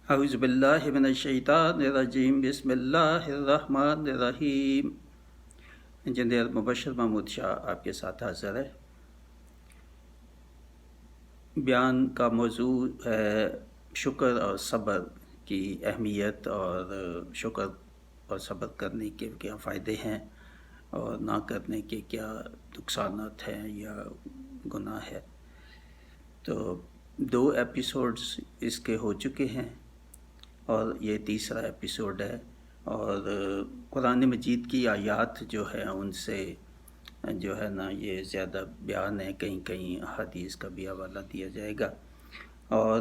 اعوذ باللہ من الشیطان الرجیم بسم اللہ الرحمن الرحیم۔ انجینئر مبشر محمود شاہ آپ کے ساتھ حاضر ہے۔ بیان کا موضوع ہے شکر اور صبر کی اہمیت، اور شکر اور صبر کرنے کے کیا فائدے ہیں اور نہ کرنے کے کیا نقصانات ہیں یا گناہ ہے۔ تو 2 ایپیسوڈز اس کے ہو چکے ہیں اور یہ تیسرا ایپیسوڈ ہے، اور قرآن مجید کی آیات جو ہیں ان سے جو ہے نا یہ زیادہ بیان ہے، کہیں کہیں حدیث کا بھی حوالہ دیا جائے گا۔ اور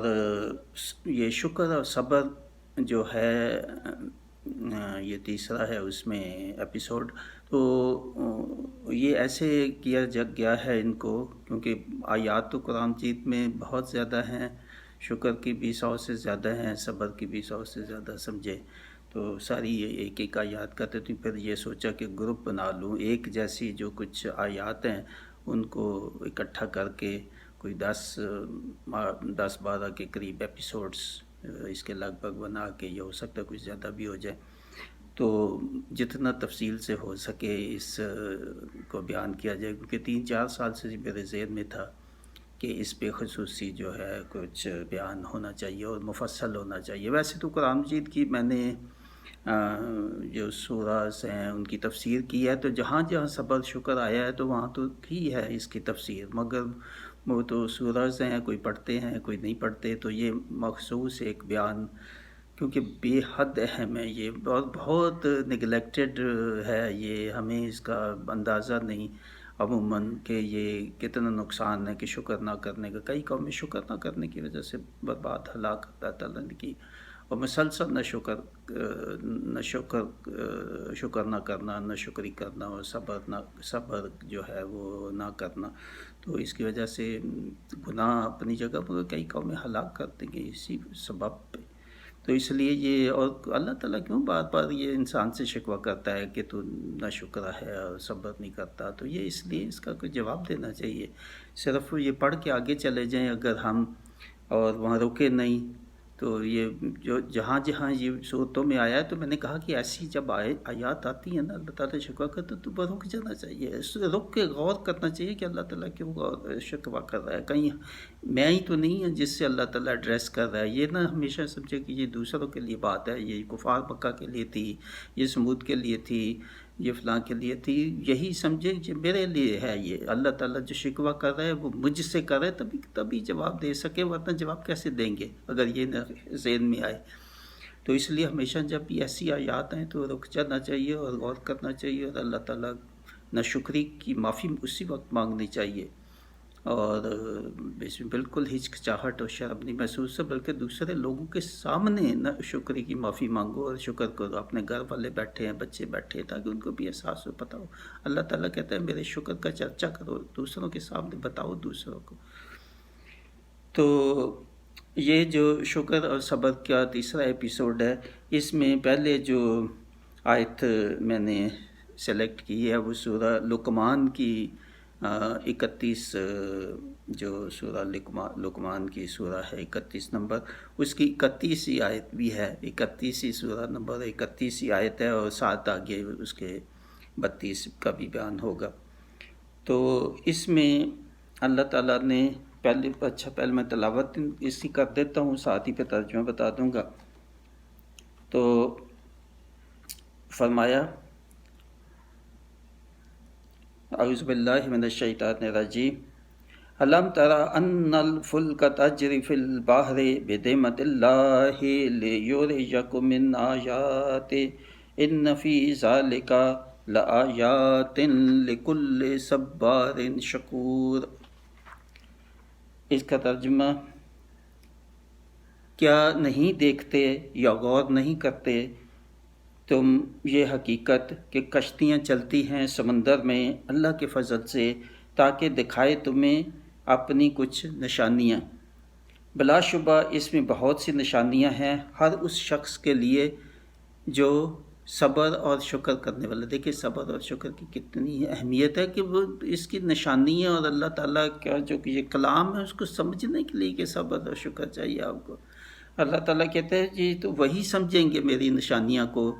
یہ شکر اور صبر جو ہے یہ تیسرا ہے اس میں ایپیسوڈ۔ تو یہ ایسے کیا گیا ہے ان کو کیونکہ آیات تو قرآن مجید میں بہت زیادہ ہیں، شکر کی بھی 100 سے زیادہ ہیں، صبر کی بھی 100 سے زیادہ سمجھے، تو ساری ایک ایک آیات کرتے تھے۔ پھر یہ سوچا کہ گروپ بنا لوں، ایک جیسی جو کچھ آیات ہیں ان کو اکٹھا کر کے کوئی 10-12 کے قریب ایپیسوڈز اس کے لگ بھگ بنا کے، یہ ہو سکتا ہے کچھ زیادہ بھی ہو جائے، تو جتنا تفصیل سے ہو سکے اس کو بیان کیا جائے، کیونکہ 3-4 سال سے میرے ذہن میں تھا کہ اس پہ خصوصی جو ہے کچھ بیان ہونا چاہیے اور مفصل ہونا چاہیے۔ ویسے تو قرآن مجید کی میں نے جو سورہز ہیں ان کی تفسیر کی ہے، تو جہاں جہاں صبر شکر آیا ہے تو وہاں تو کی ہے اس کی تفسیر، مگر وہ تو سورہز ہیں، کوئی پڑھتے ہیں کوئی نہیں پڑھتے، تو یہ مخصوص ایک بیان کیونکہ بے حد اہم ہے یہ، بہت نگلیکٹڈ ہے یہ، ہمیں اس کا اندازہ نہیں عموماً کہ یہ کتنا نقصان ہے کہ شکر نہ کرنے کا۔ کئی قومیں شکر نہ کرنے کی وجہ سے برباد ہلاک اللہ تعالیٰ نے کی، اور مسلسل نہ شکر نہ کرنا، نہ شکری کرنا، اور صبر جو ہے وہ نہ کرنا، تو اس کی وجہ سے گناہ اپنی جگہ پر کئی قومیں ہلاک کر دیں گے اسی سبب پہ۔ تو اس لیے یہ، اور اللہ تعالیٰ کیوں بار بار یہ انسان سے شکوہ کرتا ہے کہ تو نہ شکرہ ہے اور صبر نہیں کرتا، تو یہ اس لیے اس کا کوئی جواب دینا چاہیے۔ صرف یہ پڑھ کے آگے چلے جائیں اگر ہم اور وہاں رکے نہیں، تو یہ جو جہاں جہاں یہ صورتوں میں آیا ہے، تو میں نے کہا کہ ایسی جب آیات آتی ہیں نا اللہ تعالیٰ شکوہ کرتا تو رک جانا چاہیے، اس رک کے غور کرنا چاہیے کہ اللہ تعالیٰ کیوں شکوہ کر رہا ہے، کہیں میں ہی تو نہیں ہوں جس سے اللہ تعالیٰ ایڈریس کر رہا ہے۔ یہ نہ ہمیشہ سمجھے کہ یہ دوسروں کے لیے بات ہے، یہ کفار مکہ کے لیے تھی، یہ سمود کے لیے تھی، یہ فلاں کے لیے تھی، یہی سمجھے کہ میرے لیے ہے یہ۔ اللہ تعالیٰ جو شکوہ کر رہا ہے وہ مجھ سے کر رہا ہے، تبھی جواب دے سکے، ورنہ جواب کیسے دیں گے اگر یہ نہ ذہن میں آئے۔ تو اس لیے ہمیشہ جب بھی ایسی آیات ہیں تو رک جانا چاہیے اور غور کرنا چاہیے، اور اللہ تعالیٰ ناشکری کی معافی اسی وقت مانگنی چاہیے، اور اس میں بالکل ہچکچاہٹ اور شرم نہیں محسوس ہے، بلکہ دوسرے لوگوں کے سامنے ناشکری کی معافی مانگو اور شکر کرو۔ اپنے گھر والے بیٹھے ہیں، بچے بیٹھے ہیں، تاکہ ان کو بھی احساس ہو، پتہ ہو اللہ تعالیٰ کہتا ہے میرے شکر کا چرچا کرو، دوسروں کے سامنے بتاؤ دوسروں کو۔ تو یہ جو شکر اور صبر کا تیسرا ایپیسوڈ ہے، اس میں پہلے جو آیت میں نے سلیکٹ کی ہے وہ سورہ لقمان کی 31، جو سورہ لقمان کی سورہ ہے 31 نمبر، اس کی 31ویں آیت بھی ہے، 31ویں سورہ نمبر 31ویں آیت ہے، اور ساتھ آگے اس کے 32 کا بھی بیان ہوگا۔ تو اس میں اللہ تعالیٰ نے پہلے میں تلاوت اس کی کر دیتا ہوں، ساتھ ہی پہ ترجمہ بتا دوں گا۔ تو فرمایا اعوذ باللہ من الشیطان الرجیم، الم تر ان الفلک تجری فی البحر بنعمت اللہ لیخرجکم من آیات ان فی ذلک لآیات لکل صبار شکور۔ اس کا ترجمہ، کیا نہیں دیکھتے یا غور نہیں کرتے تم یہ حقیقت کہ کشتیاں چلتی ہیں سمندر میں اللہ کے فضل سے، تاکہ دکھائے تمہیں اپنی کچھ نشانیاں۔ بلا شبہ اس میں بہت سی نشانیاں ہیں ہر اس شخص کے لیے جو صبر اور شکر کرنے والا۔ دیکھیں صبر اور شکر کی کتنی اہمیت ہے کہ وہ اس کی نشانیاں، اور اللہ تعالیٰ کا جو کہ یہ کلام ہے اس کو سمجھنے کے لیے کہ صبر اور شکر چاہیے آپ کو۔ اللہ تعالیٰ کہتے ہیں جی تو وہی سمجھیں گے میری نشانیاں کو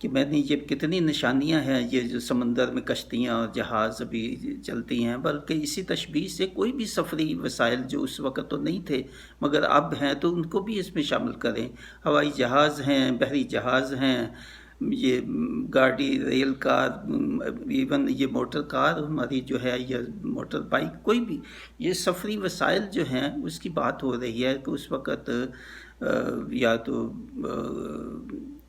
کہ میں نے یہ کتنی نشانیاں ہیں، یہ جو سمندر میں کشتیاں اور جہاز ابھی چلتی ہیں، بلکہ اسی تشبیہ سے کوئی بھی سفری وسائل جو اس وقت تو نہیں تھے مگر اب ہیں تو ان کو بھی اس میں شامل کریں۔ ہوائی جہاز ہیں، بحری جہاز ہیں، یہ گاڑی، ریل کار، ایون یہ موٹر کار ہماری جو ہے یا موٹر بائک، کوئی بھی یہ سفری وسائل جو ہیں اس کی بات ہو رہی ہے کہ اس وقت یا تو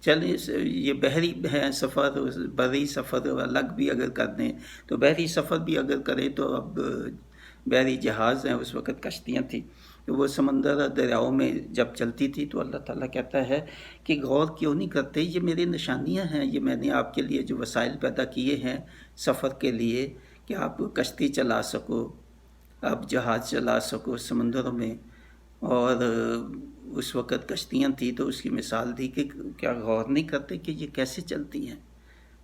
چلیں یہ بحری ہے سفر، بری سفر الگ بھی اگر کر دیں تو بحری سفر بھی اگر کریں تو اب بحری جہاز ہیں، اس وقت کشتیاں تھیں تو وہ سمندر دریاؤں میں جب چلتی تھی تو اللہ تعالیٰ کہتا ہے کہ غور کیوں نہیں کرتے، یہ میری نشانیاں ہیں، یہ میں نے آپ کے لیے جو وسائل پیدا کیے ہیں سفر کے لیے کہ آپ کشتی چلا سکو، آپ جہاز چلا سکو سمندروں میں۔ اور اس وقت کشتیاں تھیں تو اس کی مثال دی کہ کیا غور نہیں کرتے کہ یہ کیسے چلتی ہیں،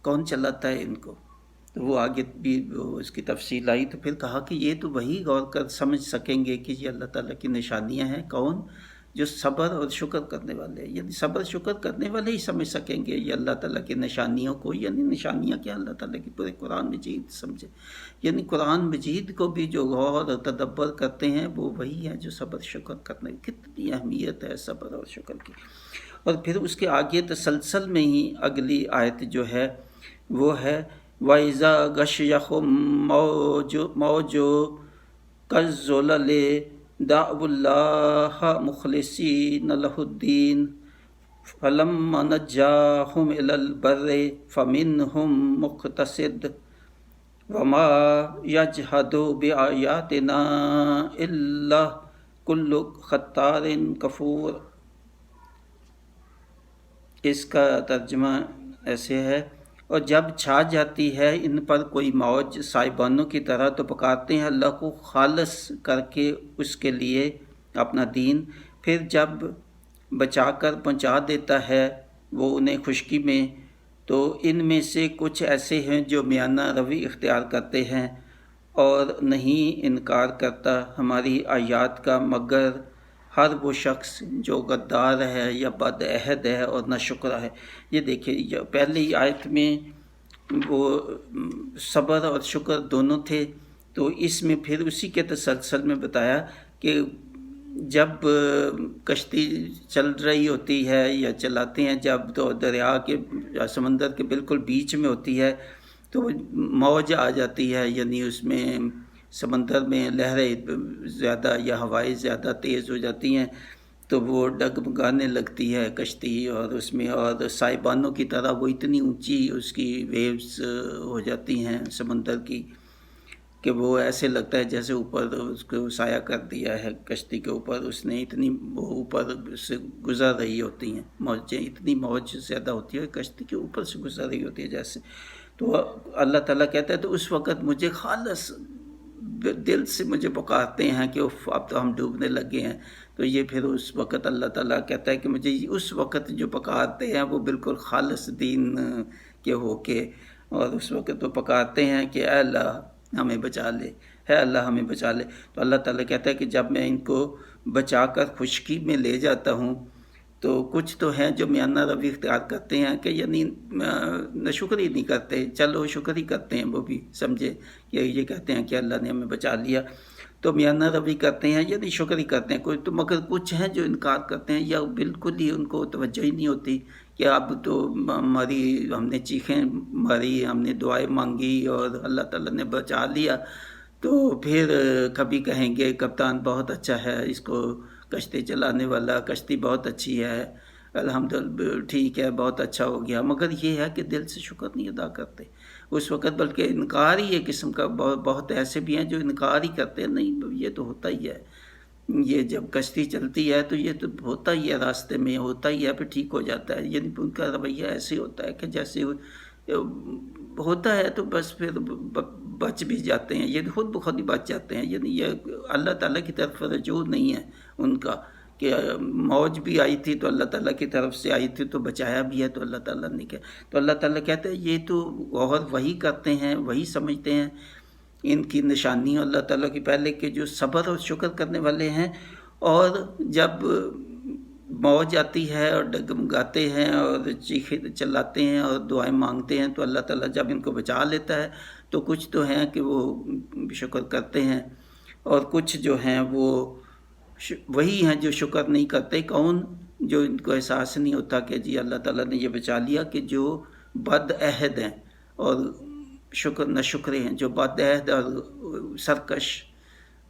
کون چلاتا ہے ان کو؟ تو وہ آگے بھی اس کی تفصیل آئی تو پھر کہا کہ یہ تو وہی غور کر سمجھ سکیں گے کہ یہ اللہ تعالیٰ کی نشانیاں ہیں، کون؟ جو صبر اور شکر کرنے والے ہیں، یعنی صبر شکر کرنے والے ہی سمجھ سکیں گے یہ اللہ تعالیٰ کی نشانیوں کو، یعنی نشانیاں کیا اللہ تعالیٰ کی پورے قرآن مجید سمجھے، یعنی قرآن مجید کو بھی جو غور اور تدبر کرتے ہیں وہ وہی ہیں جو صبر شکر کرنے، کتنی اہمیت ہے صبر اور شکر کی۔ اور پھر اس کے آگے تسلسل میں ہی اگلی آیت جو ہے وہ ہے وَإِذَا غَشِيَهُم مَوْجٌ كَالظُّلَلِ دَعَوُا اللَّهَ مُخْلِصِينَ لَهُ الدِّينَ فَلَمَّا نَجَّاهُمْ إِلَى الْبَرِّ فَمِنْهُم مُقْتَصِدٌ وَمَا يَجْحَدُ بِآيَاتِنَا إِلَّا كُلُّ خَتَّارٍ كَفُورٍ۔ اس کا ترجمہ ایسے ہے، اور جب چھا جاتی ہے ان پر کوئی موج سائبانوں کی طرح تو پکارتے ہیں اللہ کو خالص کر کے اس کے لیے اپنا دین، پھر جب بچا کر پہنچا دیتا ہے وہ انہیں خشکی میں، تو ان میں سے کچھ ایسے ہیں جو میانہ روی اختیار کرتے ہیں اور نہیں انکار کرتا ہماری آیات کا مگر ہر وہ شخص جو غدار ہے یا بد عہد ہے اور نہ شکر ہے۔ یہ دیکھیں پہلی آیت میں وہ صبر اور شکر دونوں تھے، تو اس میں پھر اسی کے تسلسل میں بتایا کہ جب کشتی چل رہی ہوتی ہے یا چلاتے ہیں جب تو دریا کے یا سمندر کے بالکل بیچ میں ہوتی ہے تو موج آ جاتی ہے، یعنی اس میں سمندر میں لہریں زیادہ یا ہوائیں زیادہ تیز ہو جاتی ہیں تو وہ ڈگمگانے لگتی ہے کشتی، اور اس میں اور سائبانوں کی طرح وہ اتنی اونچی اس کی ویوز ہو جاتی ہیں سمندر کی کہ وہ ایسے لگتا ہے جیسے اوپر اس کو سایہ کر دیا ہے کشتی کے اوپر اس نے، اتنی وہ اوپر سے گزر رہی ہوتی ہیں موجیں، اتنی موج زیادہ ہوتی ہے کشتی کے اوپر سے گزر رہی ہوتی ہے جیسے۔ تو اللہ تعالیٰ کہتا ہے تو اس وقت مجھے خالص دل سے مجھے پکارتے ہیں کہ اب تو ہم ڈوبنے لگے ہیں، تو یہ پھر اس وقت اللہ تعالیٰ کہتا ہے کہ مجھے اس وقت جو پکارتے ہیں وہ بالکل خالص دین کے ہو کے، اور اس وقت وہ پکارتے ہیں کہ اے اللہ ہمیں بچا لے، ہے اللہ ہمیں بچا لے۔ تو اللہ تعالیٰ کہتا ہے کہ جب میں ان کو بچا کر خشکی میں لے جاتا ہوں تو کچھ تو ہیں جو میانہ روی اختیار کرتے ہیں کہ یعنی شکر ہی نہیں کرتے، چلو شکر ہی کرتے ہیں وہ بھی سمجھے کہ یہ کہتے ہیں کہ اللہ نے ہمیں بچا لیا، تو میانہ روی کرتے ہیں یعنی شکر ہی کرتے ہیں کوئی تو، مگر کچھ ہیں جو انکار کرتے ہیں یا بالکل ہی ان کو توجہ ہی نہیں ہوتی کہ اب تو ہماری ہم نے چیخیں ماری، ہم نے دعائیں مانگی اور اللہ تعالیٰ نے بچا لیا، تو پھر کبھی کہیں گے کپتان بہت اچھا ہے، اس کو کشتی چلانے والا کشتی بہت اچھی ہے، الحمدللہ ٹھیک ہے بہت اچھا ہو گیا، مگر یہ ہے کہ دل سے شکر نہیں ادا کرتے اس وقت، بلکہ انکار ہی ایک قسم کا، بہت ایسے بھی ہیں جو انکار ہی کرتے ہیں، نہیں یہ تو ہوتا ہی ہے، یہ جب کشتی چلتی ہے تو یہ تو ہوتا ہی ہے، راستے میں ہوتا ہی ہے پھر ٹھیک ہو جاتا ہے، یعنی ان کا رویہ ایسے ہوتا ہے کہ جیسے ہوتا ہے تو بس پھر بچ بھی جاتے ہیں، یہ خود بخود ہی بچ جاتے ہیں، یعنی یہ اللہ تعالیٰ کی طرف رجوع نہیں ہے ان کا کہ موج بھی آئی تھی تو اللہ تعالیٰ کی طرف سے آئی تھی تو بچایا بھی ہے تو اللہ تعالیٰ نے کیا، تو اللہ تعالیٰ کہتے ہیں یہ تو غور وہی کرتے ہیں وہی سمجھتے ہیں ان کی نشانیوں اللہ تعالیٰ کی پہلے کے جو صبر اور شکر کرنے والے ہیں، اور جب موج آتی ہے اور ڈگمگاتے ہیں اور چیخے چلاتے ہیں اور دعائیں مانگتے ہیں، تو اللہ تعالیٰ جب ان کو بچا لیتا ہے تو کچھ تو ہیں کہ وہ شکر کرتے ہیں، اور کچھ جو ہیں وہ وہی ہیں جو شکر نہیں کرتے۔ کون؟ جو ان کو احساس نہیں ہوتا کہ جی اللہ تعالیٰ نے یہ بچا لیا، کہ جو بد عہد ہیں اور شکر نہ شکرے ہیں، جو بد عہد اور سرکش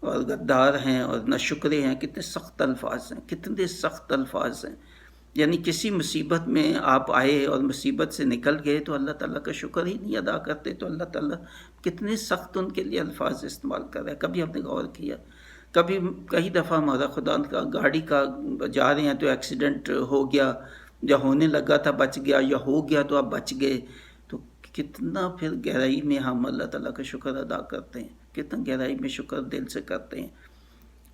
اور غدار ہیں اور نہ شکرے ہیں۔ کتنے سخت الفاظ ہیں، کتنے سخت الفاظ ہیں۔ یعنی کسی مصیبت میں آپ آئے اور مصیبت سے نکل گئے تو اللہ تعالیٰ کا شکر ہی نہیں ادا کرتے، تو اللہ تعالیٰ کتنے سخت ان کے لیے الفاظ استعمال کر رہا ہے۔ کبھی ہم نے غور کیا؟ کبھی کئی دفعہ ہمارا خدا کا گاڑی کا جا رہے ہیں تو ایکسیڈنٹ ہو گیا، یا ہونے لگا تھا بچ گیا، یا ہو گیا تو آپ بچ گئے، تو کتنا پھر گہرائی میں ہم اللہ تعالیٰ کا شکر ادا کرتے ہیں، کتنا گہرائی میں شکر دل سے کرتے ہیں۔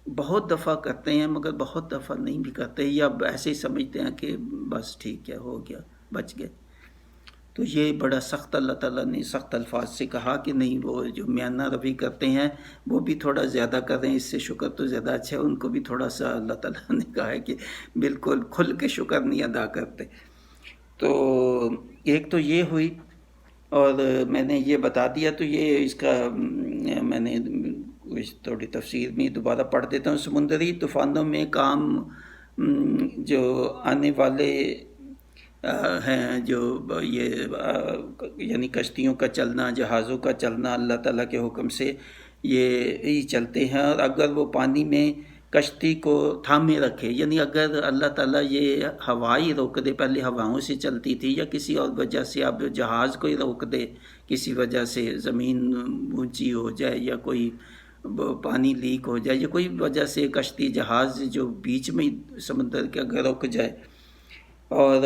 بہت دفعہ کرتے ہیں مگر بہت دفعہ نہیں بھی کرتے، یا ایسے ہی سمجھتے ہیں کہ بس ٹھیک ہے، ہو گیا، بچ گئے۔ تو یہ بڑا سخت اللہ تعالیٰ نے سخت الفاظ سے کہا کہ نہیں، وہ جو میانہ روی کرتے ہیں وہ بھی تھوڑا زیادہ کریں، اس سے شکر تو زیادہ اچھا ہے۔ ان کو بھی تھوڑا سا اللہ تعالیٰ نے کہا ہے کہ بالکل کھل کے شکر نہیں ادا کرتے۔ تو ایک تو یہ ہوئی، اور میں نے یہ بتا دیا، تو یہ اس کا میں نے تھوڑی تفسیر میں دوبارہ پڑھ دیتا ہوں۔ سمندری طوفانوں میں کام جو آنے والے ہیں، جو یہ یعنی کشتیوں کا چلنا، جہازوں کا چلنا اللہ تعالیٰ کے حکم سے یہ ہی چلتے ہیں، اور اگر وہ پانی میں کشتی کو تھامے رکھے، یعنی اگر اللہ تعالیٰ یہ ہوا ہی روک دے، پہلے ہواؤں سے چلتی تھی، یا کسی اور وجہ سے اب جہاز کو ہی روک دے، کسی وجہ سے زمین اونچی ہو جائے یا کوئی پانی لیک ہو جائے، یا کوئی وجہ سے کشتی جہاز جو بیچ میں سمندر کے اگر رک جائے، اور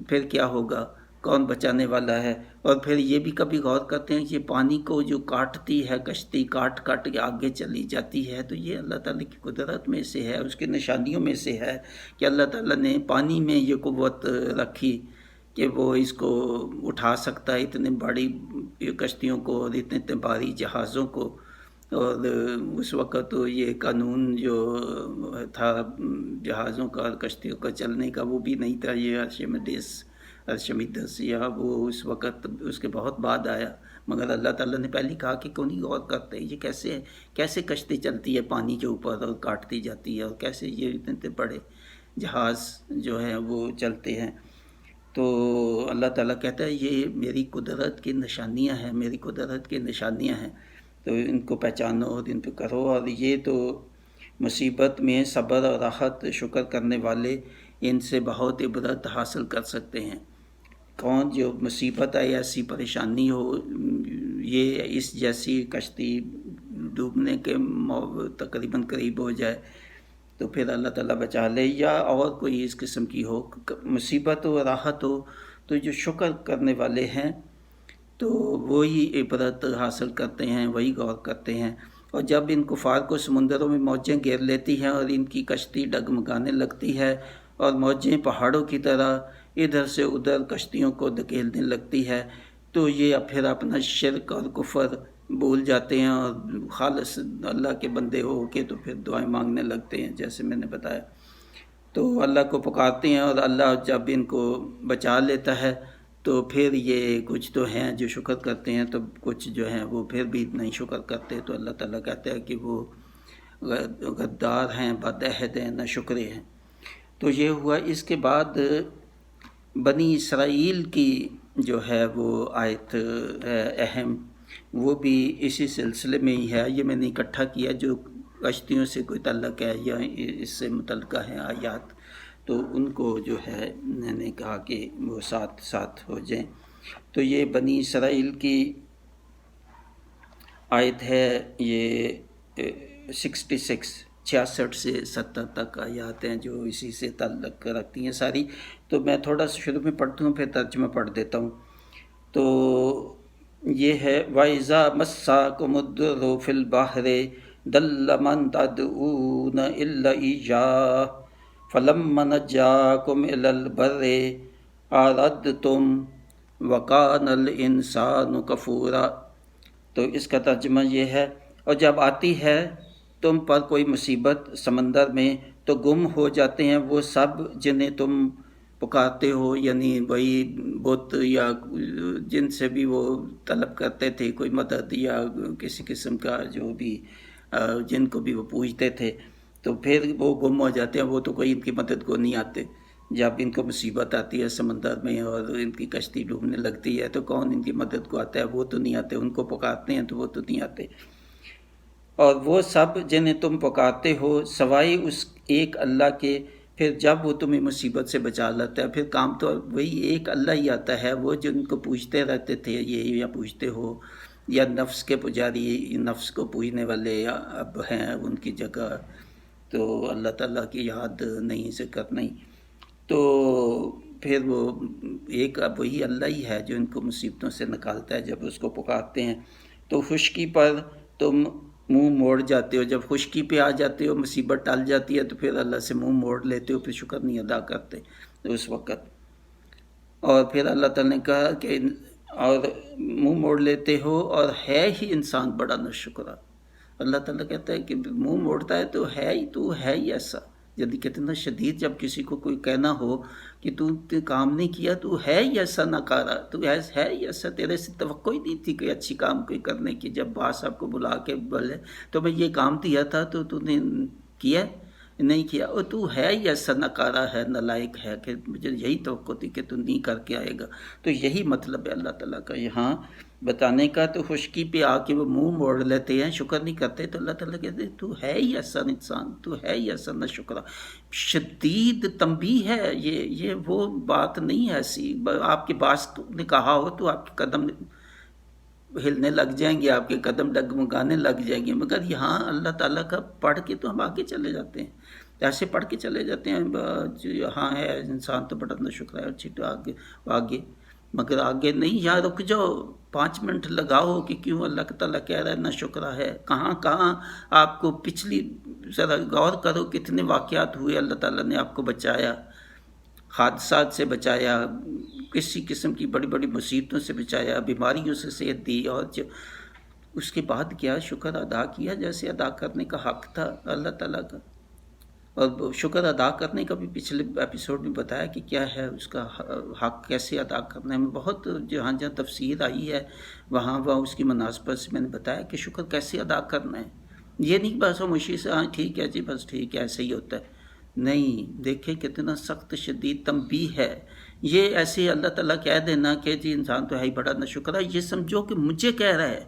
پھر کیا ہوگا؟ کون بچانے والا ہے؟ اور پھر یہ بھی کبھی غور کرتے ہیں کہ پانی کو جو کاٹتی ہے کشتی، کاٹ کے آگے چلی جاتی ہے، تو یہ اللہ تعالیٰ کی قدرت میں سے ہے، اس کے نشانیوں میں سے ہے کہ اللہ تعالیٰ نے پانی میں یہ قوت رکھی کہ وہ اس کو اٹھا سکتا ہے، اتنے بڑی کشتیوں کو اور اتنے بھاری جہازوں کو۔ اور اس وقت تو یہ قانون جو تھا جہازوں کا اور کشتیوں کا چلنے کا وہ بھی نہیں تھا، یہ ارشمیدس یا وہ اس وقت اس کے بہت بعد آیا، مگر اللہ تعالیٰ نے پہلے کہا کہ کیوں نہیں غور کرتے یہ کیسے کشتی چلتی ہے پانی کے اوپر اور کاٹتی جاتی ہے، اور کیسے یہ اتنے بڑے جہاز جو ہیں وہ چلتے ہیں۔ تو اللہ تعالیٰ کہتا ہے یہ میری قدرت کی نشانیاں ہیں، میری قدرت کی نشانیاں ہیں، تو ان کو پہچانو اور ان پہ کرو۔ اور یہ تو مصیبت میں صبر اور راحت شکر کرنے والے ان سے بہت عبرت حاصل کر سکتے ہیں۔ کون؟ جو مصیبت آئے، ایسی پریشانی ہو، یہ اس جیسی کشتی ڈوبنے کے تقریباً قریب ہو جائے تو پھر اللہ تعالیٰ بچا لے، یا اور کوئی اس قسم کی ہو مصیبت ہو، راحت ہو، تو جو شکر کرنے والے ہیں تو وہی عبرت حاصل کرتے ہیں، وہی غور کرتے ہیں۔ اور جب ان کفار کو سمندروں میں موجیں گھیر لیتی ہیں اور ان کی کشتی ڈگمگانے لگتی ہے اور موجیں پہاڑوں کی طرح ادھر سے ادھر کشتیوں کو دھکیلنے لگتی ہے، تو یہ پھر اپنا شرک اور کفر بھول جاتے ہیں اور خالص اللہ کے بندے ہو کے تو پھر دعائیں مانگنے لگتے ہیں، جیسے میں نے بتایا۔ تو اللہ کو پکارتے ہیں، اور اللہ جب ان کو بچا لیتا ہے تو پھر یہ کچھ تو ہیں جو شکر کرتے ہیں، تو کچھ جو ہیں وہ پھر بھی نہیں شکر کرتے، تو اللہ تعالیٰ کہتا ہے کہ وہ غدار ہیں، بد عہد ہیں، نہ شکرے ہیں۔ تو یہ ہوا۔ اس کے بعد بنی اسرائیل کی جو ہے وہ آیت ہے اہم، وہ بھی اسی سلسلے میں ہی ہے۔ یہ میں نے اکٹھا کیا جو کشتیوں سے کوئی تعلق ہے یا اس سے متعلقہ ہیں آیات، تو ان کو جو ہے میں نے کہا کہ وہ ساتھ ساتھ ہو جائیں۔ تو یہ بنی اسرائیل کی آیت ہے، یہ 66 سے 70 تک آیات ہیں جو اسی سے تعلق رکھتی ہیں ساری۔ تو میں تھوڑا سا شروع میں پڑھتا ہوں، پھر ترجمہ پڑھ دیتا ہوں۔ تو یہ ہے وَإِذَا مَسَّكُمُ الضُّرُّ فِي الْبَحْرِ ضَلَّ مَن تَدْعُونَ إِلَّا إِيَّاهُ فَلَمَّا نَجَّاكُمْ إِلَى الْبَرِّ أَعْرَضْتُمْ وَكَانَ الْإِنسَانُ كَفُورًا۔ تو اس کا ترجمہ یہ ہے، اور جب آتی ہے تم پر کوئی مصیبت سمندر میں تو گم ہو جاتے ہیں وہ سب جنہیں تم پکارتے ہو، یعنی وہی بت یا جن سے بھی وہ طلب کرتے تھے کوئی مدد یا کسی قسم کا جو بھی جن کو بھی وہ پوجتے تھے، تو پھر وہ گم ہو جاتے ہیں، وہ تو کوئی ان کی مدد کو نہیں آتے۔ جب ان کو مصیبت آتی ہے سمندر میں اور ان کی کشتی ڈوبنے لگتی ہے تو کون ان کی مدد کو آتا ہے؟ وہ تو نہیں آتے، ان کو پکارتے ہیں تو وہ تو نہیں آتے۔ اور وہ سب جنہیں تم پکارتے ہو سوائے اس ایک اللہ کے، پھر جب وہ تمہیں مصیبت سے بچا لیتا ہے، پھر کام تو وہی ایک اللہ ہی آتا ہے۔ وہ جن کو پوجتے رہتے تھے یہ یا پوجتے ہو، یا نفس کے پجاری، نفس کو پوجنے والے اب ہیں ان کی جگہ، تو اللہ تعالیٰ کی یاد نہیں، ذکر نہیں، تو پھر وہ ایک اب وہی اللہ ہی ہے جو ان کو مصیبتوں سے نکالتا ہے جب اس کو پکارتے ہیں۔ تو خشکی پر تم منہ موڑ جاتے ہو، جب خشکی پہ آ جاتے ہو، مصیبت ٹل جاتی ہے تو پھر اللہ سے منہ موڑ لیتے ہو، پھر شکر نہیں ادا کرتے اس وقت۔ اور پھر اللہ تعالیٰ نے کہا کہ اور منہ موڑ لیتے ہو اور ہے ہی انسان بڑا ناشکرا۔ اللہ تعالیٰ کہتا ہے کہ منہ موڑتا ہے تو ہے ہی ایسا، یعنی کتنا شدید جب کسی کو کوئی کہنا ہو کہ تو کام نہیں کیا، تو ہے ہی ایسا ناکارہ، تو ہے ہی ایسا، تیرے سے توقع ہی نہیں تھی کوئی اچھی کام کوئی کرنے کی۔ جب باس صاحب کو بلا کے بولے تو میں یہ کام دیا تھا تو نے کیا نہیں کیا، اور تو ہے ہی ایسا ناکارہ ہے، نالائق ہے کہ مجھے یہی توقع تھی کہ تو نہیں کر کے آئے گا۔ تو یہی مطلب ہے اللہ تعالیٰ کا یہاں بتانے کا۔ تو خشکی پہ آ کے وہ منہ موڑ لیتے ہیں، شکر نہیں کرتے، تو اللہ تعالیٰ کہتے ہیں تو ہے ہی ایسا انسان، تو ہے ہی ایسا ناشکرا۔ شدید تنبیہ ہے یہ وہ بات نہیں ہے ایسی، آپ کے باس نے کہا ہو تو آپ کے قدم ہلنے لگ جائیں گے، آپ کے قدم ڈگمگانے لگ جائیں گے، مگر یہاں اللہ تعالیٰ کا پڑھ کے تو ہم آگے چلے جاتے ہیں، ایسے پڑھ کے چلے جاتے ہیں ہاں ہے انسان تو بڑا ناشکرا ہے، اچھی تو آگے مگر آگے نہیں، یہاں رک جاؤ، 5 منٹ لگاؤ کہ کیوں اللہ تعالیٰ کہہ رہا ہے ناشکرا ہے۔ کہاں آپ کو پچھلی ذرا غور کرو کتنے واقعات ہوئے، اللہ تعالیٰ نے آپ کو بچایا، حادثات سے بچایا، کسی قسم کی بڑی بڑی مصیبتوں سے بچایا، بیماریوں سے صحت دی، اور اس کے بعد کیا شکر ادا کیا جیسے ادا کرنے کا حق تھا اللہ تعالیٰ کا۔ اور شکر ادا کرنے کا بھی پچھلے ایپیسوڈ میں بتایا کہ کیا ہے اس کا حق کیسے ادا کرنا ہے، میں بہت جہاں تفسیر آئی ہے وہاں اس کی مناسبت سے میں نے بتایا کہ شکر کیسے ادا کرنا ہے۔ یہ نہیں بس خاموشی سے ہاں ٹھیک ہے جی بس ٹھیک ہے ایسے ہی ہوتا ہے، نہیں، دیکھیں کتنا سخت شدید تنبیہ ہے یہ۔ ایسے اللہ تعالیٰ کہہ دینا کہ جی انسان تو ہے ہی بڑا ناشکرا، یہ سمجھو کہ مجھے کہہ رہا ہے،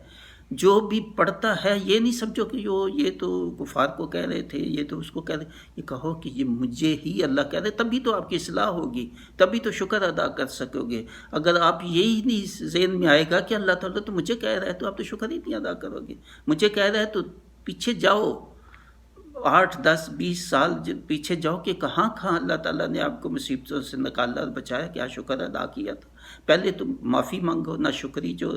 جو بھی پڑھتا ہے یہ نہیں سمجھو کہ یہ تو کفار کو کہہ رہے تھے، یہ تو اس کو کہہ رہے، یہ کہو کہ یہ مجھے ہی اللہ کہہ رہے، تبھی تو آپ کی اصلاح ہوگی، تبھی تو شکر ادا کر سکو گے۔ اگر آپ یہی نہیں ذہن میں آئے گا کہ اللہ تعالیٰ تو مجھے کہہ رہا ہے، تو آپ تو شکر ہی نہیں ادا کرو گے۔ مجھے کہہ رہا ہے تو پیچھے جاؤ، 8 10 20 سال پیچھے جاؤ کہ کہاں اللہ تعالیٰ نے آپ کو مصیبتوں سے نکالا اور بچایا، کیا شکر ادا کیا تھا۔ پہلے تو معافی مانگو، ناشکری جو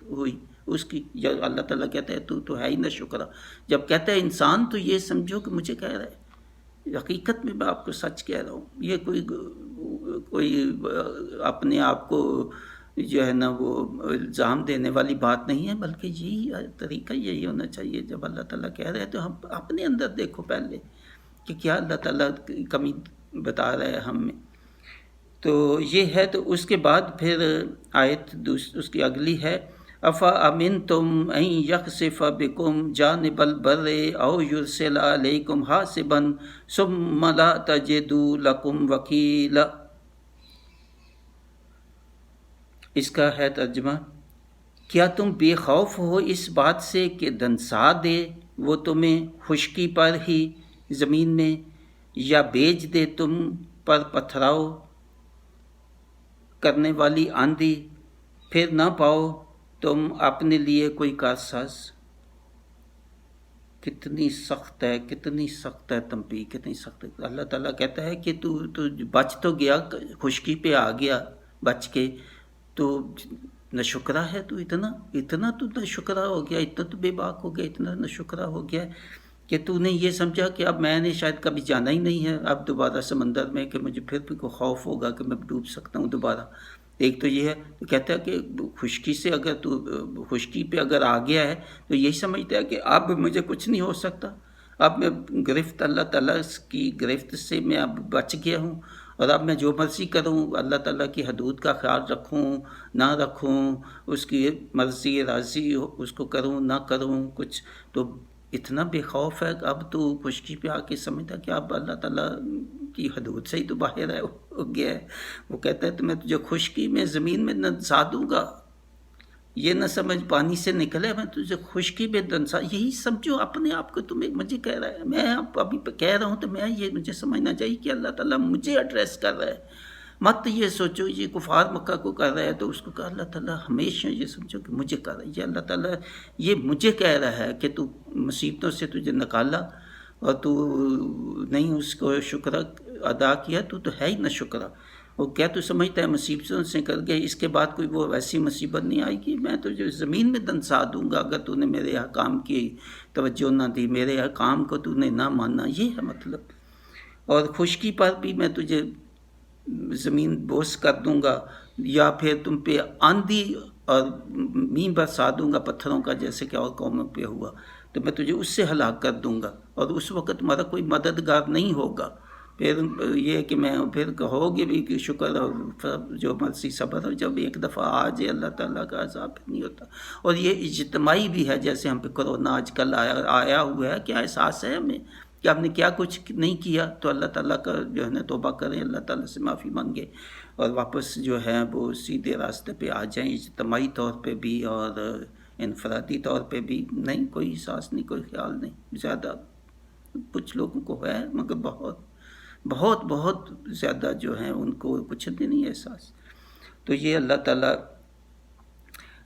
ہوئی اس کی، یا اللہ تعالیٰ کہتا ہے تو ہے ہی نہ شکرا۔ جب کہتا ہے انسان تو یہ سمجھو کہ مجھے کہہ رہا ہے، حقیقت میں میں آپ کو سچ کہہ رہا ہوں، یہ کوئی اپنے آپ کو جو ہے نا وہ الزام دینے والی بات نہیں ہے، بلکہ یہی طریقہ یہی ہونا چاہیے۔ جب اللہ تعالیٰ کہہ رہے ہیں تو ہم اپنے اندر دیکھو پہلے کہ کیا اللہ تعالیٰ کی کمی بتا رہا ہے ہم میں، تو یہ ہے۔ تو اس کے بعد پھر آیت اس کی اگلی ہے أَفَأَمِنْتُمْ أَنْ يَخْسِفَ بِكُمْ جَانِبَ الْبَرِّ أَوْ يُرْسِلَ عَلَيْكُمْ حَاصِبًا ثُمَّ لَا تَجِدُوا لَكُمْ وَكِيلًا۔ اس کا ہے ترجمہ، کیا تم بے خوف ہو اس بات سے کہ دنسا دے وہ تمہیں خشکی پر ہی زمین میں، یا بیچ دے تم پر پتھراؤ کرنے والی آندھی، پھر نہ پاؤ تم اپنے لیے کوئی کارساز۔ کتنی سخت ہے تنبیہ، کتنی سخت ہے۔ اللہ تعالیٰ کہتا ہے کہ تو بچ تو گیا، خشکی پہ آ گیا بچ کے، تو ناشکرا ہے تو اتنا تو ناشکرا ہو گیا، اتنا تو بے باک ہو گیا، اتنا ناشکرا ہو گیا کہ تو نے یہ سمجھا کہ اب میں نے شاید کبھی جانا ہی نہیں ہے اب دوبارہ سمندر میں، کہ مجھے پھر بھی کوئی خوف ہوگا کہ میں ڈوب سکتا ہوں دوبارہ۔ ایک تو یہ ہے، تو کہتا ہے کہ خشکی پہ اگر آ گیا ہے تو یہی سمجھتا ہے کہ اب مجھے کچھ نہیں ہو سکتا، اب میں گرفت اللہ تعالیٰ کی گرفت سے میں اب بچ گیا ہوں، اور اب میں جو مرضی کروں، اللہ تعالیٰ کی حدود کا خیال رکھوں نہ رکھوں، اس کی مرضی راضی اس کو کروں نہ کروں کچھ، تو اتنا بے خوف ہے کہ اب تو خشکی پہ آ کے سمجھتا کہ اب اللہ تعالیٰ کی حدود سے ہی تو باہر ہے، ہو گیا ہے۔ وہ کہتا ہے تو میں تجھے خشکی میں زمین میں دنسا دوں گا، یہ نہ سمجھ پانی سے نکلے میں تجھے خشکی میں دنسا، یہی سمجھو اپنے آپ کو، تمہیں مجھے کہہ رہا ہے، میں ابھی کہہ رہا ہوں تو میں یہ مجھے سمجھنا چاہیے کہ اللہ تعالیٰ مجھے ایڈریس کر رہا ہے، مت یہ سوچو یہ کفار مکہ کو کر رہا ہے تو اس کو کہا، اللہ تعالیٰ ہمیشہ یہ سمجھو کہ مجھے کر رہا ہے، یہ اللہ تعالیٰ یہ مجھے کہہ رہا ہے کہ تو مصیبتوں سے تجھے نکالا اور تو نہیں اس کو شکر ادا کیا، تو ہے ہی نہ شکرا، وہ کیا تو سمجھتا ہے مصیبتوں سے کر گیا، اس کے بعد کوئی وہ ویسی مصیبت نہیں آئے گی، میں تجھے زمین میں دنسا دوں گا اگر تو نے میرے احکام کی توجہ نہ دی، میرے احکام کو تو نے نہ مانا، یہ ہے مطلب۔ اور خشکی پر بھی میں تجھے زمین بوس کر دوں گا، یا پھر تم پہ آندھی اور مینہ برسا دوں گا پتھروں کا، جیسے کہ اور قوموں پہ ہوا، تو میں تجھے اس سے ہلاک کر دوں گا، اور اس وقت تمہارا کوئی مددگار نہیں ہوگا۔ پھر یہ کہ میں پھر کہو گے بھی کہ شکر اور جو مرضی صبر، اور جب ایک دفعہ آ جائے اللہ تعالیٰ کا عذاب نہیں ہوتا۔ اور یہ اجتماعی بھی ہے، جیسے ہم پہ کرونا آج کل آیا ہوا ہے، کیا احساس ہے ہمیں کہ ہم نے کیا کچھ نہیں کیا، تو اللہ تعالیٰ کا جو ہے نا توبہ کریں، اللہ تعالیٰ سے معافی مانگے اور واپس جو ہے وہ سیدھے راستے پہ آ جائیں، اجتماعی طور پہ بھی اور انفرادی طور پہ بھی۔ نہیں کوئی احساس نہیں، کوئی خیال نہیں، زیادہ کچھ لوگوں کو ہے مگر بہت بہت بہت زیادہ جو ہیں ان کو کچھ نہیں احساس۔ تو یہ اللہ تعالیٰ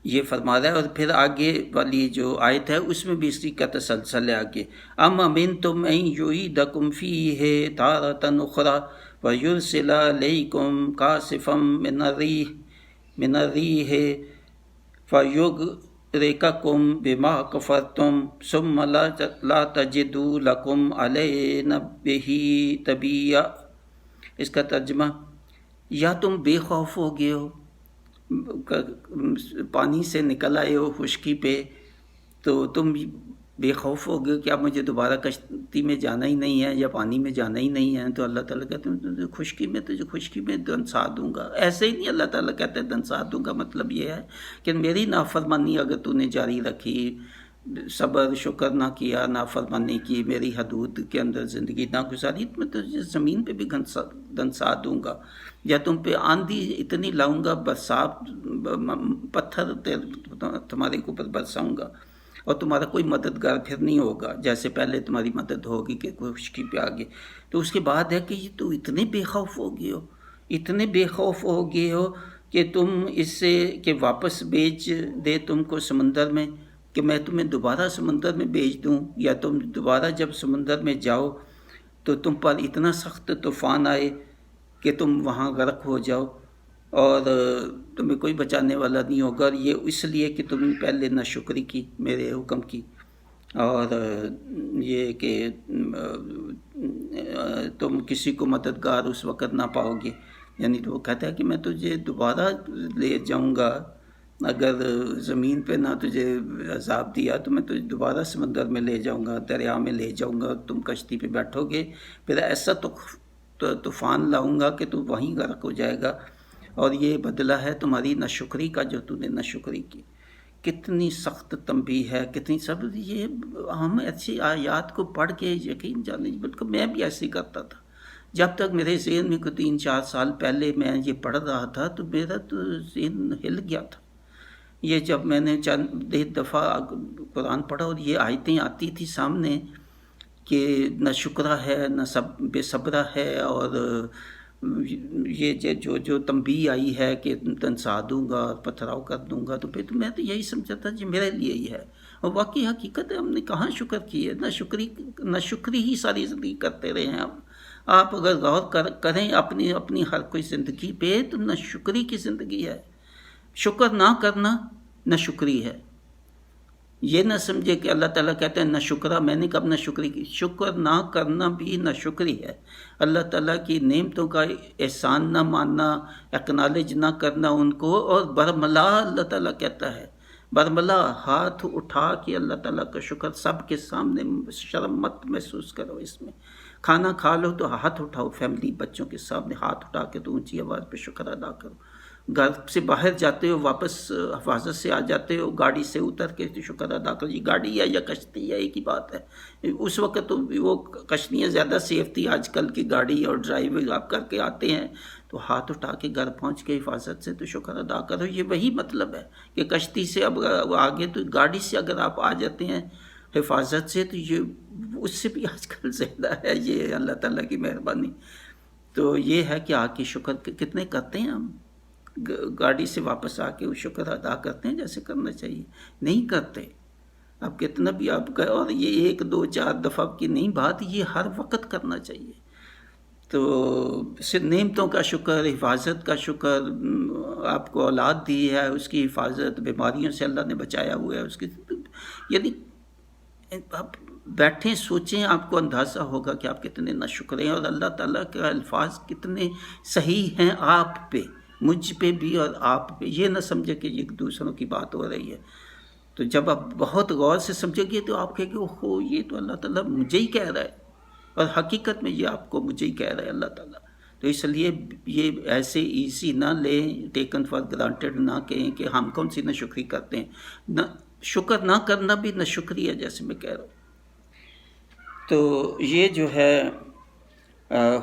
یہ فرما رہا ہے، اور پھر آگے والی جو آیت ہے اس میں بھی اسی کا تسلسل ہے آگے، ام امنتم ان یعیدکم فیہ تارۃ اخری ویرسل علیکم کاسفا من الریح فیغرقکم بما کفرتم ثم لا تجدوا لکم علینا بہ تبیعا۔ اس کا ترجمہ، یا تم بے خوف ہو گئے ہو، پانی سے نکل آئے ہو خشکی پہ، تو تم بے خوف ہو گئے کہ اب مجھے دوبارہ کشتی میں جانا ہی نہیں ہے یا پانی میں جانا ہی نہیں ہے، تو اللہ تعالیٰ کہتے ہیں تجھے خشکی میں دنسا دوں گا۔ ایسے ہی نہیں اللہ تعالیٰ کہتے ہیں دنسا دوں گا، مطلب یہ ہے کہ میری نافرمانی اگر تو نے جاری رکھی، صبر شکر نہ کیا، نافرمانی کی، میری حدود کے اندر زندگی نہ گزاری، تو میں تجھے زمین پہ بھی دنسا دوں گا، یا تم پہ آندھی اتنی لاؤں گا، برسات پتھر تمہارے اوپر برساؤں گا، اور تمہارا کوئی مددگار پھر نہیں ہوگا، جیسے پہلے تمہاری مدد ہوگی کہ خشکی پہ آگے۔ تو اس کے بعد ہے کہ یہ تو اتنے بے خوف ہو گئے ہو، اتنے بے خوف ہو گئے ہو کہ تم اس سے کہ واپس بیچ دے تم کو سمندر میں، کہ میں تمہیں دوبارہ سمندر میں بیچ دوں، یا تم دوبارہ جب سمندر میں جاؤ تو تم پر اتنا سخت طوفان آئے کہ تم وہاں غرق ہو جاؤ اور تمہیں کوئی بچانے والا نہیں ہوگا، اور یہ اس لیے کہ تم نے پہلے ناشکری کی میرے حکم کی، اور یہ کہ تم کسی کو مددگار اس وقت نہ پاؤ گے۔ یعنی تو وہ کہتا ہے کہ میں تجھے دوبارہ لے جاؤں گا، اگر زمین پہ نہ تجھے عذاب دیا تو میں تجھے دوبارہ سمندر میں لے جاؤں گا، دریا میں لے جاؤں گا، تم کشتی پہ بیٹھو گے، پھر ایسا طوفان لاؤں گا کہ تو وہیں غرق ہو جائے گا، اور یہ بدلہ ہے تمہاری ناشکری کا جو تو نے ناشکری کی۔ کتنی سخت تنبیہ ہے، کتنی سب، یہ ہم ایسی آیات کو پڑھ کے یقین جانے، بلکہ میں بھی ایسے ہی کرتا تھا، جب تک میرے ذہن میں کوئی 3-4 سال پہلے میں یہ پڑھ رہا تھا تو میرا تو ذہن ہل گیا تھا۔ یہ جب میں نے چند دفعہ قرآن پڑھا اور یہ آیتیں آتی تھی سامنے کہ نہ شکرہ ہے نہ بے صبرہ ہے، اور یہ جو تنبیہ آئی ہے کہ دنسا دوں گا اور پتھراؤ کر دوں گا، تو پھر تو میں تو یہی سمجھا تھا کہ میرے لیے ہی ہے، اور واقعی حقیقت ہے ہم نے کہاں شکر کی ہے، نہ شکری ہی ساری زندگی کرتے رہے ہیں۔ آپ اگر غور کریں اپنی ہر کوئی زندگی پہ، تو نہ شکری کی زندگی ہے، شکر نہ کرنا نہ شکری ہے۔ یہ نہ سمجھے کہ اللہ تعالیٰ کہتے ہیں نہ شکرہ، میں نے کب نہ شکری کی، شکر نہ کرنا بھی نہ شکری ہے، اللہ تعالیٰ کی نعمتوں کا احسان نہ ماننا، اکنالج نہ کرنا ان کو، اور برملا اللہ تعالیٰ کہتا ہے برملا ہاتھ اٹھا کے اللہ تعالیٰ کا شکر سب کے سامنے، شرم مت محسوس کرو اس میں. کھانا کھا لو تو ہاتھ اٹھاؤ، فیملی بچوں کے سامنے ہاتھ اٹھا کے تو اونچی آواز پہ شکر ادا کرو. گھر سے باہر جاتے ہو، واپس حفاظت سے آ جاتے ہو، گاڑی سے اتر کے تو شکر ادا کرو. یہ گاڑی ہے یا کشتی ہے ایک ہی بات ہے. اس وقت تو وہ کشتیاں زیادہ سیف تھی، آج کل کی گاڑی اور ڈرائیو آپ کر کے آتے ہیں تو ہاتھ اٹھا کے گھر پہنچ کے حفاظت سے تو شکر ادا کرو. یہ وہی مطلب ہے کہ کشتی سے اب آگے تو گاڑی سے اگر آپ آ جاتے ہیں حفاظت سے تو یہ اس سے بھی آج کل زیادہ ہے. یہ اللہ تعالیٰ کی مہربانی. تو یہ ہے کہ آ کے شکر کتنے کرتے ہیں ہم، گاڑی سے واپس آ کے وہ شکر ادا کرتے ہیں جیسے کرنا چاہیے؟ نہیں کرتے. اب کتنا بھی آپ کا، اور یہ 1 2 4 دفعہ کی نہیں بات، یہ ہر وقت کرنا چاہیے. تو صرف نعمتوں کا شکر، حفاظت کا شکر، آپ کو اولاد دی ہے اس کی حفاظت، بیماریوں سے اللہ نے بچایا ہوا ہے اس کی، یعنی آپ بیٹھیں سوچیں آپ کو اندازہ ہوگا کہ آپ کتنے ناشکر ہیں. اور اللہ تعالیٰ کے الفاظ کتنے صحیح ہیں آپ پہ، مجھ پہ بھی اور آپ پہ. یہ نہ سمجھے کہ یہ دوسروں کی بات ہو رہی ہے. تو جب آپ بہت غور سے سمجھیں گے تو آپ کہیں گے اوہو یہ تو اللہ تعالیٰ مجھے ہی کہہ رہا ہے، اور حقیقت میں یہ آپ کو مجھے ہی کہہ رہا ہے اللہ تعالیٰ. تو اس لیے یہ ایسے ایزی نہ لیں، ٹیکن فار گرانٹیڈ نہ کہیں کہ ہم کون سی ناشکری کرتے ہیں. نہ شکر نہ کرنا بھی ناشکری ہے جیسے میں کہہ رہا ہوں. تو یہ جو ہے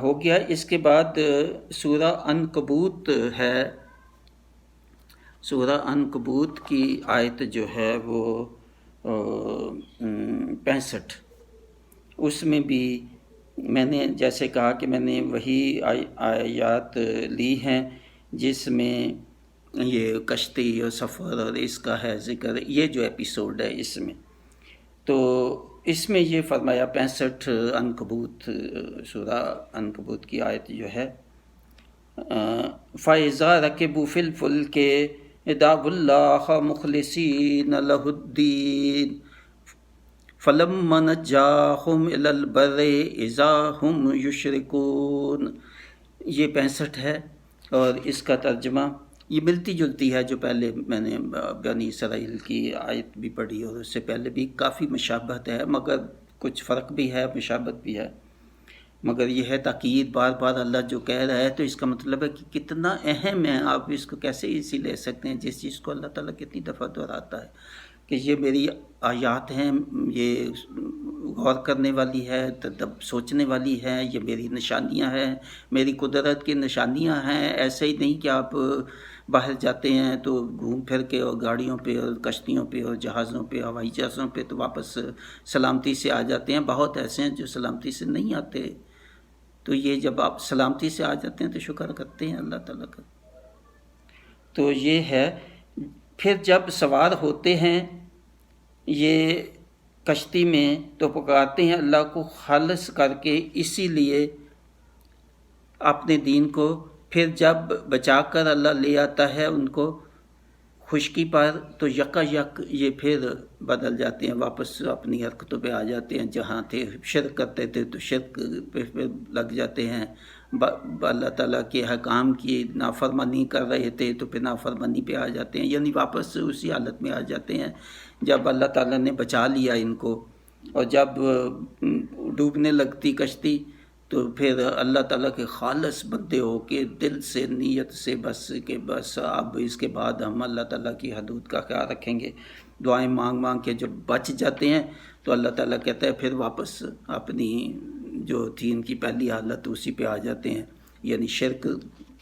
ہو گیا. اس کے بعد سورہ عنکبوت ہے. سورہ عنکبوت کی آیت جو ہے وہ 65، اس میں بھی میں نے جیسے کہا کہ میں نے وہی آیات لی ہیں جس میں یہ کشتی اور سفر اور اس کا ہے ذکر، یہ جو ایپیسوڈ ہے اس میں. تو اس میں یہ فرمایا 65 عنکبوت، سورہ عنکبوت کی آیت جو ہے، فَإِذَا رَكِبُوا فِي الْفُلْكِ دَعَوُا اللَّهَ مُخْلِصِينَ لَهُ الدِّينَ فَلَمَّا نَجَّاهُمْ إِلَى الْبَرِّ إِذَا هُمْ يُشْرِكُونَ. یہ 65 ہے. اور اس کا ترجمہ یہ ملتی جلتی ہے جو پہلے میں نے بنی اسرائیل کی آیت بھی پڑھی اور اس سے پہلے بھی کافی مشابہت ہے، مگر کچھ فرق بھی ہے، مشابہت بھی ہے. مگر یہ ہے تاکید، بار بار اللہ جو کہہ رہا ہے تو اس کا مطلب ہے کہ کتنا اہم ہے. آپ اس کو کیسے ایزی لے سکتے ہیں جس چیز کو اللہ تعالیٰ کتنی دفعہ دہراتا ہے کہ یہ میری آیات ہیں، یہ غور کرنے والی ہے، سوچنے والی ہے، یہ میری نشانیاں ہیں، میری قدرت کی نشانیاں ہیں. ایسے ہی نہیں کہ آپ باہر جاتے ہیں تو گھوم پھر کے اور گاڑیوں پہ اور کشتیوں پہ اور جہازوں پہ، ہوائی جہازوں پہ تو واپس سلامتی سے آ جاتے ہیں. بہت ایسے ہیں جو سلامتی سے نہیں آتے. تو یہ جب آپ سلامتی سے آ جاتے ہیں تو شکر کرتے ہیں اللہ تعالیٰ کا. تو یہ ہے. پھر جب سوار ہوتے ہیں یہ کشتی میں تو پکارتے ہیں اللہ کو خالص کر کے، اسی لیے اپنے دین کو. پھر جب بچا کر اللہ لے آتا ہے ان کو خشکی پر تو یکا یک یہ پھر بدل جاتے ہیں، واپس اپنی حرکتوں پہ آ جاتے ہیں. جہاں تھے شرک کرتے تھے تو شرک پہ لگ جاتے ہیں، اللہ تعالیٰ کے حکام کی نافرمانی کر رہے تھے تو پھر نافرمانی پہ آ جاتے ہیں، یعنی واپس اسی حالت میں آ جاتے ہیں جب اللہ تعالیٰ نے بچا لیا ان کو. اور جب ڈوبنے لگتی کشتی تو پھر اللہ تعالیٰ کے خالص بندے ہو کے دل سے نیت سے بس اب اس کے بعد ہم اللہ تعالیٰ کی حدود کا خیال رکھیں گے. دعائیں مانگ مانگ کے جب بچ جاتے ہیں تو اللہ تعالیٰ کہتا ہے پھر واپس اپنی جو تھی ان کی پہلی حالت اسی پہ آ جاتے ہیں. یعنی شرک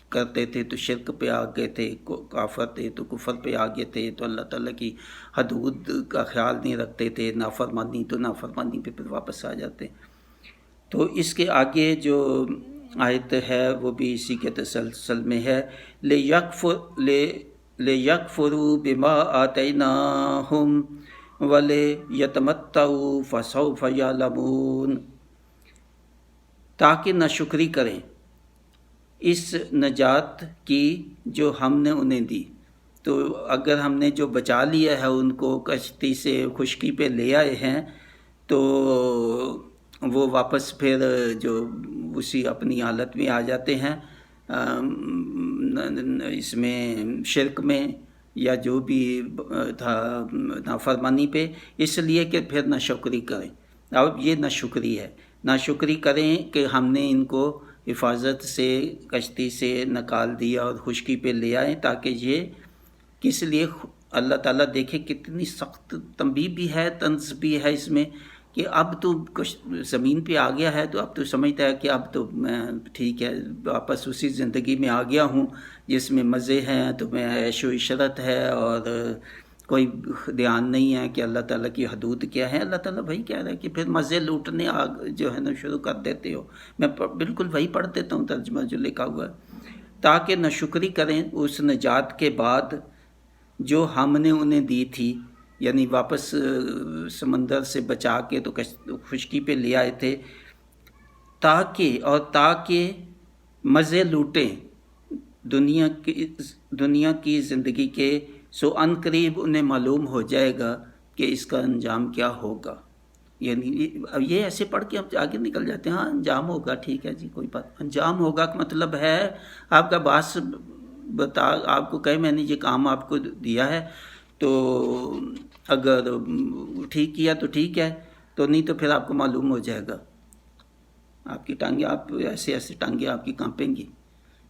کرتے تھے تو شرک پہ آ گئے تھے، کافر تھے تو کفر پہ آ گئے تھے، تو اللہ تعالیٰ کی حدود کا خیال نہیں رکھتے تھے، نافرمانی تو نافرمانی پہ پھر واپس آ جاتے. تو اس کے آگے جو آیت ہے وہ بھی اسی کے تسلسل میں ہے. لِيَكْفُرُوا بِمَا آتَيْنَاهُمْ وَلِيَتَمَتَّعُوا فَسَوْفَ يَعْلَمُونَ. تاکہ ناشکری کریں اس نجات کی جو ہم نے انہیں دی. تو اگر ہم نے جو بچا لیا ہے ان کو کشتی سے خشکی پہ لے آئے ہیں تو وہ واپس پھر جو اسی اپنی حالت میں آ جاتے ہیں، اس میں شرک میں یا جو بھی تھا نافرمانی پہ، اس لیے کہ پھر ناشکری کریں. اب یہ ناشکری ہے، ناشکری کریں کہ ہم نے ان کو حفاظت سے کشتی سے نکال دیا اور خشکی پہ لے آئیں، تاکہ یہ کس لیے اللہ تعالیٰ دیکھے کتنی سخت تنبیہ بھی ہے، طنز بھی ہے اس میں، کہ اب تو کچھ زمین پہ آ گیا ہے تو اب تو سمجھتا ہے کہ اب تو میں ٹھیک ہے واپس اسی زندگی میں آ گیا ہوں جس میں مزے ہیں، تو میں عیش و عشرت ہے اور کوئی دھیان نہیں ہے کہ اللہ تعالیٰ کی حدود کیا ہے. اللہ تعالیٰ وہی کہہ رہا ہے کہ پھر مزے لوٹنے جو ہے نا شروع کر دیتے ہو. میں بالکل وہی پڑھ دیتا ہوں ترجمہ جو لکھا ہوا ہے، تاکہ ناشکری کریں اس نجات کے بعد جو ہم نے انہیں دی تھی، یعنی واپس سمندر سے بچا کے تو خشکی پہ لے آئے تھے، تاکہ مزے لوٹیں دنیا کی زندگی کے. سو ان قریب انہیں معلوم ہو جائے گا کہ اس کا انجام کیا ہوگا. یعنی یہ ایسے پڑھ کے ہم آگے نکل جاتے ہیں، ہاں انجام ہوگا، ٹھیک ہے جی کوئی بات. انجام ہوگا کا مطلب ہے آپ کا باس آپ کو کہے میں نے یہ کام آپ کو دیا ہے، تو اگر ٹھیک کیا تو ٹھیک ہے، تو نہیں تو پھر آپ کو معلوم ہو جائے گا. آپ کی ٹانگیں ایسے ٹانگیں آپ کی کانپیں گی.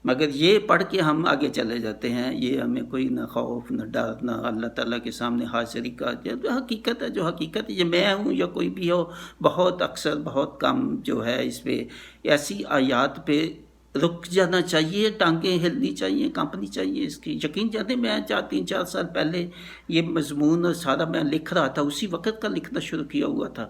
مگر یہ پڑھ کے ہم آگے چلے جاتے ہیں، یہ ہمیں کوئی نہ خوف نہ ڈر نہ اللہ تعالیٰ کے سامنے حاضری کا. حقیقت ہے جو حقیقت ہے، یہ میں ہوں یا کوئی بھی ہو، بہت اکثر بہت کم جو ہے اس پہ ایسی آیات پہ رک جانا چاہیے، ٹانگیں ہلنی چاہیے، کانپنی چاہیے اس کی. یقین جانے میں 3-4 سال پہلے یہ مضمون سارا میں لکھ رہا تھا، اسی وقت کا لکھنا شروع کیا ہوا تھا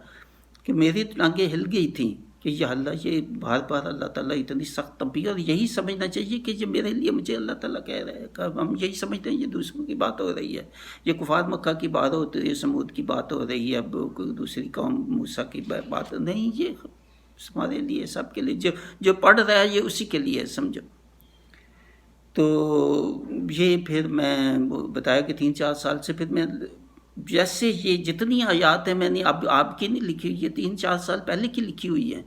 کہ میری ٹانگیں ہل گئی تھیں کہ یا اللہ یہ بار بار اللہ تعالیٰ اتنی سخت تنبیہ. اور یہی سمجھنا چاہیے کہ یہ میرے لیے مجھے اللہ تعالیٰ کہہ رہا ہے. کہ ہم یہی سمجھتے ہیں یہ دوسروں کی بات ہو رہی ہے، یہ کفار مکہ کی بات ہوتی ہے، سمود کی بات ہو رہی ہے، اب دوسری قوم موسیٰ کی بات نہیں. یہ ہمارے لیے سب کے لیے جو پڑھ رہا ہے یہ اسی کے لیے سمجھو. تو یہ پھر میں بتایا کہ 3-4 سال سے پھر میں جیسے یہ جتنی آیات ہیں میں نے اب آپ کی نہیں لکھی ہوئی، یہ 3-4 سال پہلے کی لکھی ہوئی ہیں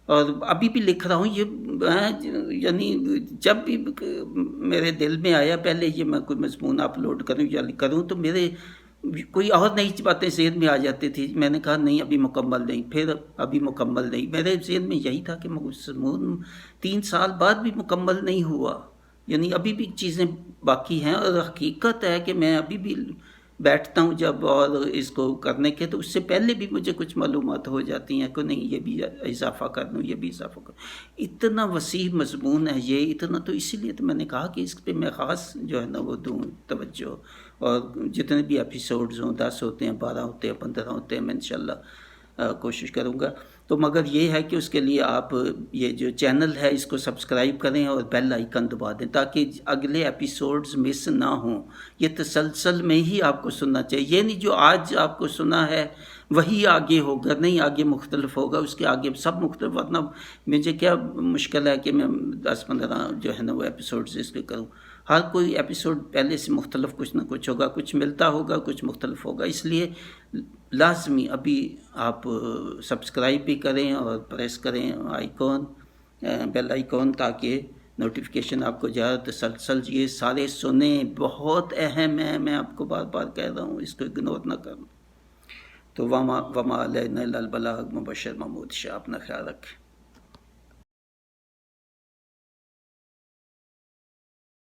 اور ابھی بھی لکھ رہا ہوں. یہ یعنی جب بھی میرے دل میں آیا پہلے یہ میں کوئی مضمون اپلوڈ کروں یا کروں تو میرے کوئی اور نئی باتیں ذہن میں آ جاتی تھی. میں نے کہا نہیں ابھی مکمل نہیں، پھر ابھی مکمل نہیں. میرے ذہن میں یہی تھا کہ مضمون 3 سال بعد بھی مکمل نہیں ہوا، یعنی ابھی بھی چیزیں باقی ہیں. اور حقیقت ہے کہ میں ابھی بھی بیٹھتا ہوں جب اور اس کو کرنے کے تو اس سے پہلے بھی مجھے کچھ معلومات ہو جاتی ہیں کہ نہیں یہ بھی اضافہ کر دوں، یہ بھی اضافہ کر دوں. اتنا وسیع مضمون ہے یہ، اتنا. تو اسی لیے تو میں نے کہا کہ اس پہ میں خاص جو ہے نا وہ دوں توجہ. اور جتنے بھی ایپیسوڈز ہوں 10 ہوتے ہیں 12 ہوتے ہیں 15 ہوتے ہیں، میں انشاءاللہ کوشش کروں گا. تو مگر یہ ہے کہ اس کے لیے آپ یہ جو چینل ہے اس کو سبسکرائب کریں اور بیل آئیکن دبا دیں تاکہ اگلے ایپیسوڈز مس نہ ہوں. یہ تسلسل میں ہی آپ کو سننا چاہیے، یہ نہیں جو آج آپ کو سنا ہے وہی آگے ہوگا، نہیں آگے مختلف ہوگا، اس کے آگے سب مختلف. ورنہ مجھے کیا مشکل ہے کہ میں 10-15 جو ہے نا وہ ایپیسوڈز اس کے کروں. ہر کوئی ایپیسوڈ پہلے سے مختلف کچھ نہ کچھ ہوگا، کچھ ملتا ہوگا کچھ مختلف ہوگا. اس لیے لازمی ابھی آپ سبسکرائب بھی کریں اور پریس کریں آئیکن بیل آئیکن تاکہ نوٹیفیکیشن آپ کو جائے. تسلسل یہ سارے سنیں، بہت اہم ہے. میں آپ کو بار بار کہہ رہا ہوں اس کو اگنور نہ کریں. تو وما علینا الا البلاغ. مبشر محمود شاہ، اپنا خیال رکھیں.